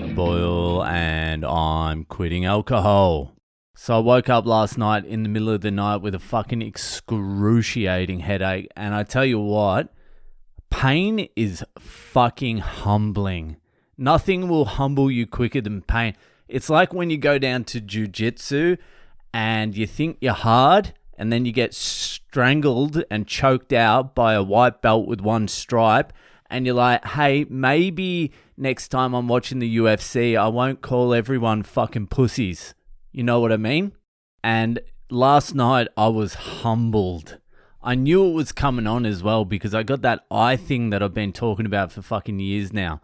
David Boyle and I'm quitting alcohol. So I woke up last night in the middle of the night with a fucking excruciating headache, and I tell you what, pain is fucking humbling. Nothing will humble you quicker than pain. It's like when you go down to jiu-jitsu and you think you're hard, and then you get strangled and choked out by a white belt with one stripe, and you're like, hey, maybe next time I'm watching the UFC, I won't call everyone fucking pussies. You know what I mean? And last night I was humbled. I knew it was coming on as well because I got that eye thing that I've been talking about for fucking years now.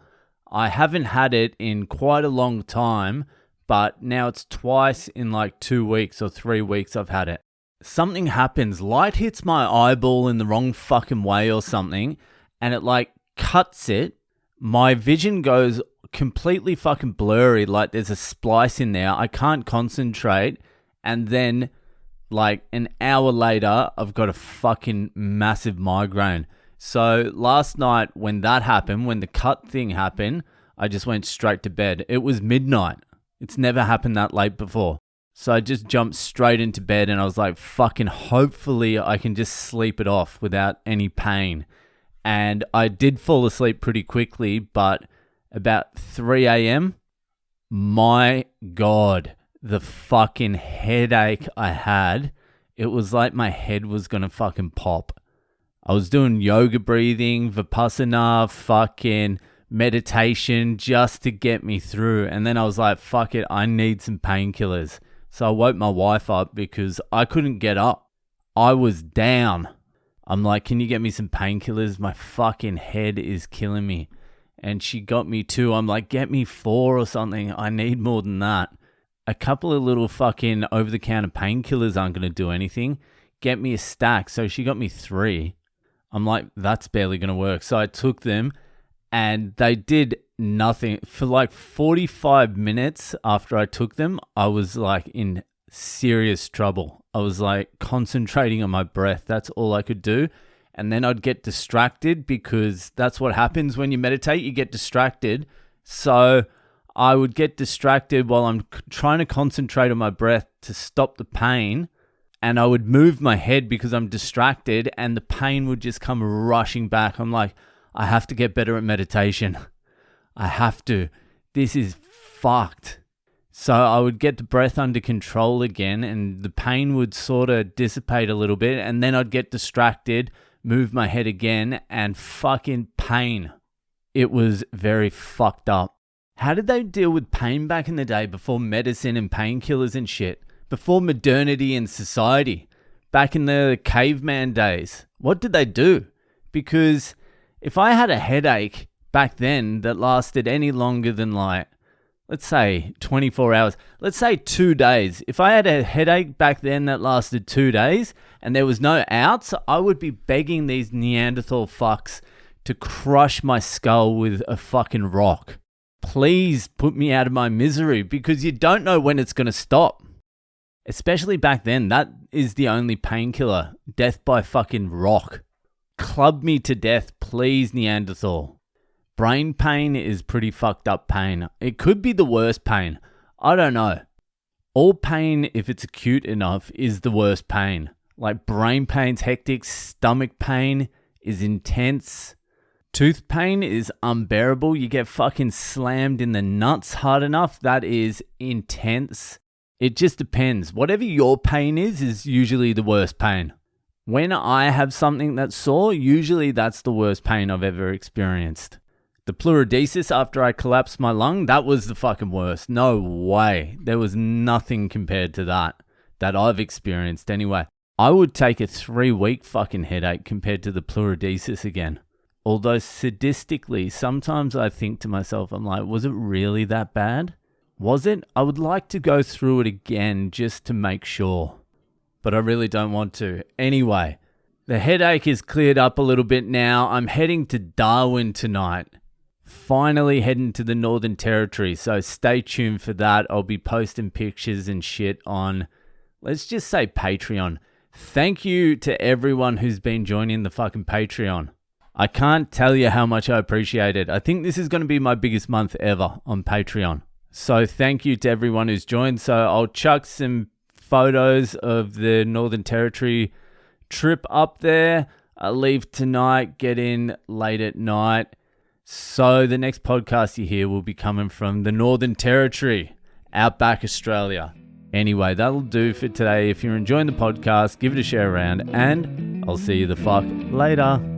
I haven't had it in quite a long time, but now it's twice in like 2 weeks or 3 weeks I've had it. Something happens, light hits my eyeball in the wrong fucking way or something, and it like cuts it. My vision goes completely fucking blurry, like there's a splice in there. I can't concentrate, and then like an hour later, I've got a fucking massive migraine. So last night when that happened, when the cut thing happened, I just went straight to bed. It was midnight. It's never happened that late before. So I just jumped straight into bed and I was like, fucking hopefully I can just sleep it off without any pain. And I did fall asleep pretty quickly, but about 3 a.m., my God, the fucking headache I had, it was like my head was going to fucking pop. I was doing yoga breathing, vipassana, fucking meditation just to get me through. And then I was like, fuck it, I need some painkillers. So I woke my wife up because I couldn't get up. I was down. I'm like, can you get me some painkillers? My fucking head is killing me. And she got me 2. I'm like, get me 4 or something. I need more than that. A couple of little fucking over-the-counter painkillers aren't going to do anything. Get me a stack. So she got me 3. I'm like, that's barely going to work. So I took them and they did nothing. For like 45 minutes after I took them, I was like in serious trouble. I was like concentrating on my breath. That's all I could do. And then I'd get distracted because that's what happens when you meditate. You get distracted. So I would get distracted while I'm trying to concentrate on my breath to stop the pain. And I would move my head because I'm distracted and the pain would just come rushing back. I'm like, I have to get better at meditation. I have to. This is fucked. So I would get the breath under control again and the pain would sort of dissipate a little bit. And then I'd get distracted, move my head again, and fucking pain. It was very fucked up. How did they deal with pain back in the day before medicine and painkillers and shit? Before modernity and society? Back in the caveman days? What did they do? Because if I had a headache back then that lasted any longer than like, let's say 24 hours, let's say 2 days. If I had a headache back then that lasted 2 days and there was no outs, I would be begging these Neanderthal fucks to crush my skull with a fucking rock. Please put me out of my misery because you don't know when it's going to stop. Especially back then, that is the only painkiller. Death by fucking rock. Club me to death, please, Neanderthal. Brain pain is pretty fucked up pain. It could be the worst pain. I don't know. All pain, if it's acute enough, is the worst pain. Like brain pain's hectic, stomach pain is intense. Tooth pain is unbearable. You get fucking slammed in the nuts hard enough. That is intense. It just depends. Whatever your pain is usually the worst pain. When I have something that's sore, usually that's the worst pain I've ever experienced. The pleurodesis after I collapsed my lung, that was the fucking worst. No way. There was nothing compared to that I've experienced anyway. I would take a 3-week fucking headache compared to the pleurodesis again. Although sadistically, sometimes I think to myself, I'm like, was it really that bad? Was it? I would like to go through it again just to make sure. But I really don't want to. Anyway, the headache is cleared up a little bit now. I'm heading to Darwin tonight. Finally heading to the Northern Territory. So stay tuned for that. I'll be posting pictures and shit on, let's just say Patreon. Thank you to everyone who's been joining the fucking Patreon. I can't tell you how much I appreciate it. I think this is going to be my biggest month ever on Patreon. So thank you to everyone who's joined. So I'll chuck some photos of the Northern Territory trip up there. I leave tonight, get in late at night. So the next podcast you hear will be coming from the Northern Territory, Outback Australia. Anyway, that'll do for today. If you're enjoying the podcast, give it a share around, and I'll see you the fuck later.